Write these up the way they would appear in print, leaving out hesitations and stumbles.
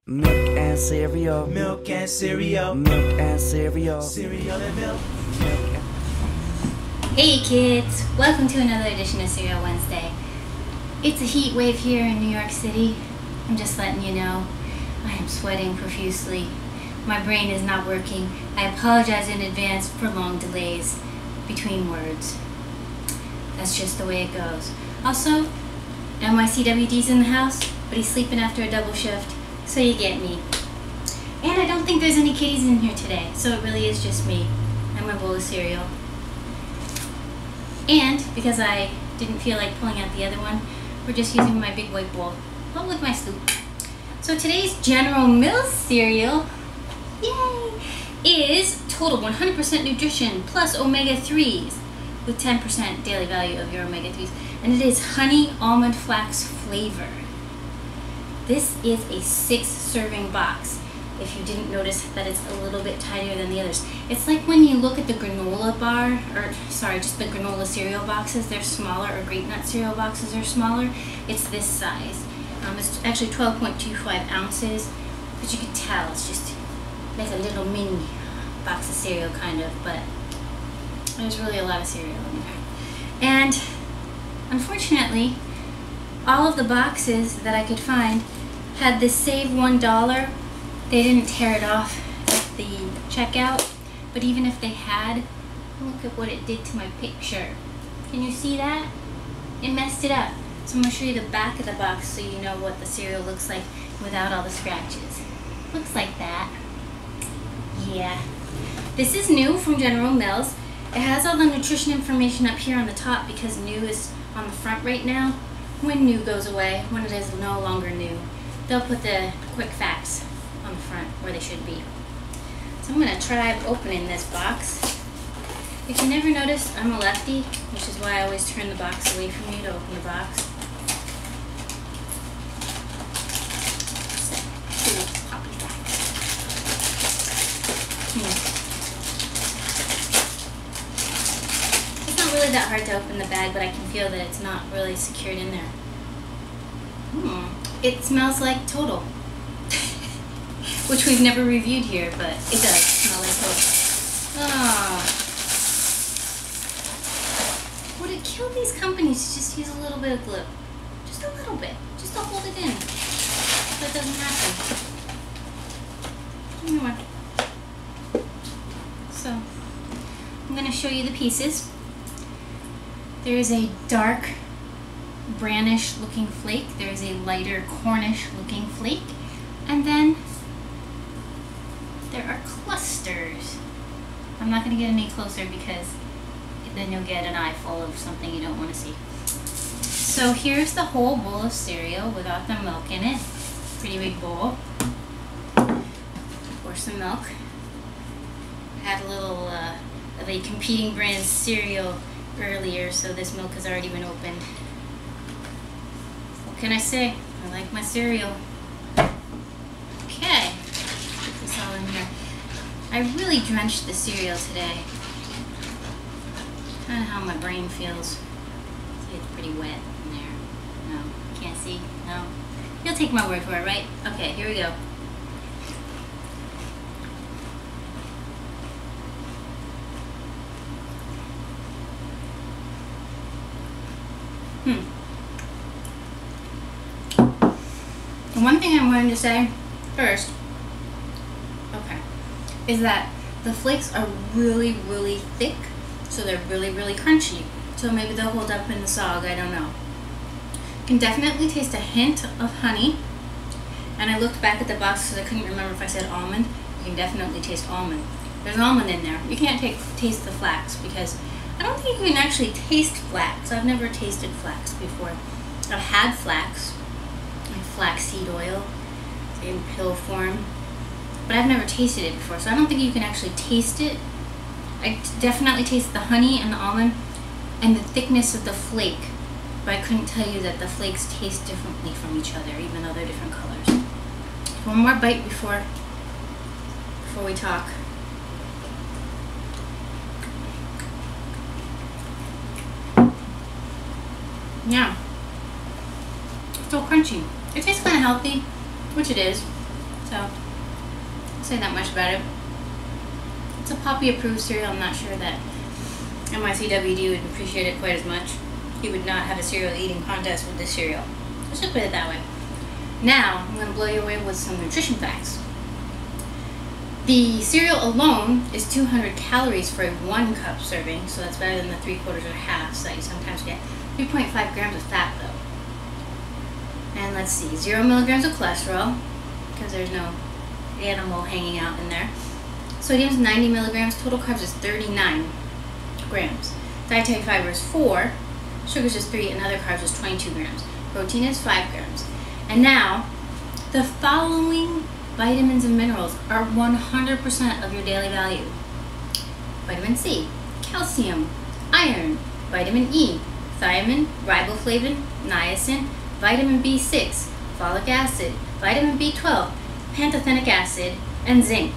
Milk and cereal. Milk and cereal. Milk and cereal. Cereal and milk. Hey kids! Welcome to another edition of Cereal Wednesday. It's a heat wave here in New York City. I'm just letting you know. I am sweating profusely. My brain is not working. I apologize in advance for long delays between words. That's just the way it goes. Also, NYCWD's in the house, but he's sleeping after a double shift, so you get me. And I don't think there's any kitties in here today, so it really is just me and my bowl of cereal. And because I didn't feel like pulling out the other one, we're just using my big white bowl, but with my scoop. So today's General Mills cereal, yay, is Total 100% nutrition plus omega-3s with 10% daily value of your omega-3s. And it is honey almond flax flavor. This is a 6-serving box. If you didn't notice that it's a little bit tinier than the others. It's like when you look at the granola bar, or sorry, just the granola cereal boxes, they're smaller, or grape nut cereal boxes are smaller. It's this size. It's actually 12.25 ounces, but you can tell it's just like a little mini box of cereal kind of, but there's really a lot of cereal in there. And unfortunately, all of the boxes that I could find had this save $1. They didn't tear it off at the checkout, but even if they had, look at what it did to my picture. Can you see that? It messed it up. So I'm going to show you the back of the box so you know what the cereal looks like without all the scratches. Looks like that. Yeah. This is new from General Mills. It has all the nutrition information up here on the top because new is on the front right now. When new goes away, when it is no longer new, they'll put the quick facts on the front where they should be. So I'm going to try opening this box. If you never noticed, I'm a lefty, which is why I always turn the box away from you to open the box. It's not really that hard to open the bag, but I can feel that it's not really secured in there. It smells like Total. Which we've never reviewed here, but it does smell like Total. Oh. Would it kill these companies to just use a little bit of glue? Just a little bit. Just to hold it in. So it doesn't happen. Anyway. So, I'm going to show you the pieces. There is a dark brownish looking flake. There is a lighter Cornish looking flake. And then there are clusters. I'm not going to get any closer because then you'll get an eye full of something you don't want to see. So here's the whole bowl of cereal without the milk in it. Pretty big bowl. Pour some milk. Had a little of a competing brand cereal earlier, so this milk has already been opened. What can I say? I like my cereal. Okay. Put this all in here. I really drenched the cereal today. Kind of how my brain feels. See, it's pretty wet in there. No, can't see. No. You'll take my word for it, right? Okay, here we go. The one thing I'm going to say first, is that the flakes are really, really thick, so they're really, really crunchy. So maybe they'll hold up in the sog, I don't know. You can definitely taste a hint of honey. And I looked back at the box because I couldn't remember if I said almond. You can definitely taste almond. There's almond in there. You can't taste the flax because I don't think you can actually taste flax. I've never tasted flax before. I've had flax, like flaxseed oil in pill form, but I've never tasted it before, so I don't think you can actually taste it. I definitely taste the honey and the almond and the thickness of the flake, but I couldn't tell you that the flakes taste differently from each other, even though they're different colors. One more bite before we talk. Yeah, still crunchy. It tastes kind of healthy, which it is. So, I'll say that much about it. It's a Poppy approved cereal. I'm not sure that MICWD would appreciate it quite as much. He would not have a cereal eating contest with this cereal. Let's just put it that way. Now, I'm going to blow you away with some nutrition facts. The cereal alone is 200 calories for a 1 cup serving, so that's better than the 3/4 or halves that you sometimes get. 3.5 grams of fat though. And let's see, 0 milligrams of cholesterol, because there's no animal hanging out in there. Sodium is 90 milligrams, total carbs is 39 grams. Dietary fiber is 4, sugars is 3, and other carbs is 22 grams. Protein is 5 grams. And now, the following vitamins and minerals are 100% of your daily value. Vitamin C, calcium, iron, vitamin E, thiamine, riboflavin, niacin, vitamin B6, folic acid, vitamin B12, pantothenic acid, and zinc.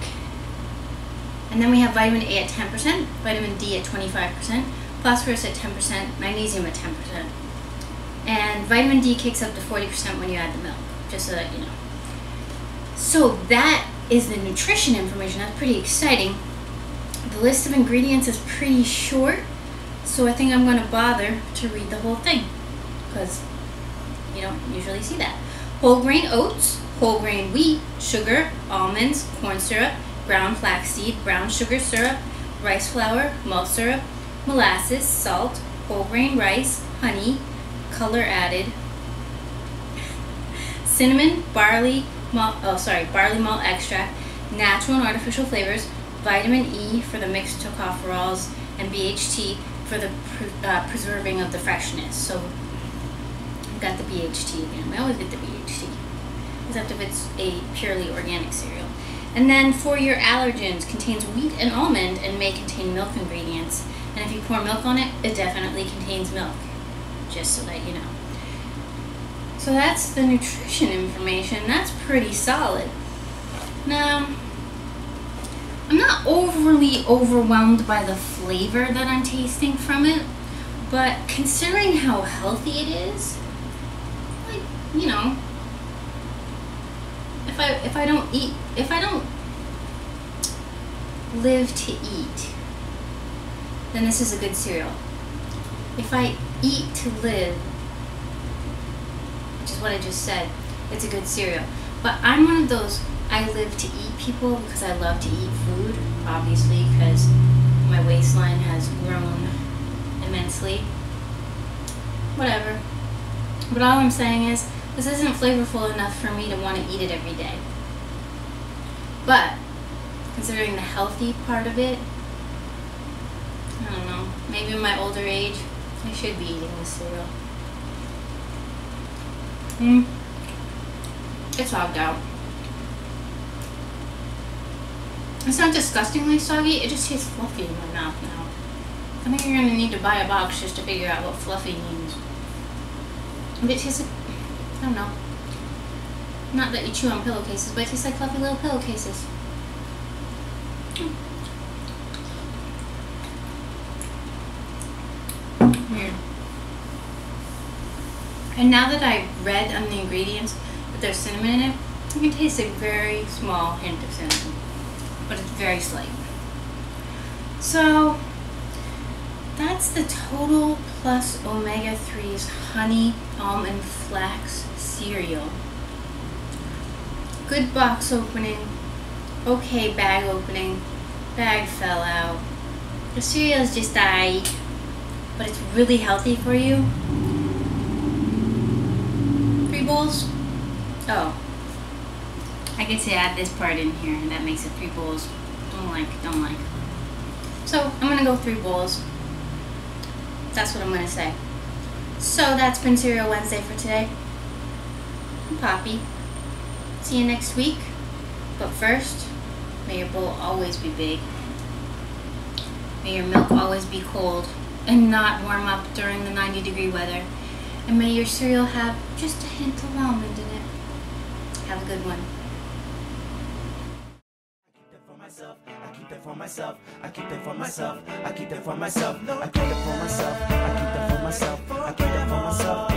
And then we have vitamin A at 10%, vitamin D at 25%, phosphorus at 10%, magnesium at 10%. And vitamin D kicks up to 40% when you add the milk, just so that you know. So that is the nutrition information. That's pretty exciting. The list of ingredients is pretty short, so I think I'm going to bother to read the whole thing, because you don't usually see that. Whole grain oats, whole grain wheat, sugar, almonds, corn syrup, ground flaxseed, brown sugar syrup, rice flour, malt syrup, molasses, salt, whole grain rice, honey, color added, cinnamon, barley malt extract, natural and artificial flavors, vitamin E for the mixed tocopherols, and BHT for the preserving of the freshness. So I've got the BHT again. We always get the BHT, except if it's a purely organic cereal. And then for your allergens, contains wheat and almond and may contain milk ingredients. And if you pour milk on it, it definitely contains milk, just so that you know. So that's the nutrition information. That's pretty solid. Now, I'm not overly overwhelmed by the flavor that I'm tasting from it, but considering how healthy it is, like, you know, if I don't live to eat, then this is a good cereal. If I eat to live, which is what I just said, it's a good cereal. But I'm one of those I live to eat people because I love to eat food, obviously, because my waistline has grown immensely. Whatever. But all I'm saying is, this isn't flavorful enough for me to want to eat it every day. But, considering the healthy part of it, I don't know, maybe in my older age, I should be eating this cereal. It's hogged out. It's not disgustingly soggy, it just tastes fluffy in my mouth now. I think you're gonna need to buy a box just to figure out what fluffy means. But it tastes like, I don't know. Not that you chew on pillowcases, but it tastes like fluffy little pillowcases. Weird. And now that I've read on the ingredients that there's cinnamon in it, you can taste a very small hint of cinnamon, but it's very slight. So that's the Total+ Omega-3s Honey Almond Flax cereal. Good box opening, okay bag opening, bag fell out. The cereal is just aight, but it's really healthy for you. 3 bowls? Oh, I get to add this part in here, and that makes it 3 bowls. Don't like. So I'm gonna go 3 bowls. That's what I'm gonna say. So that's been Cereal Wednesday for today. I'm Poppy. See you next week. But first, may your bowl always be big. May your milk always be cold and not warm up during the 90-degree weather. And may your cereal have just a hint of almond in it. Have a good one. I keep that for myself. I keep that for myself. I keep that for myself. I keep that for myself. I keep that for myself. I keep that for myself.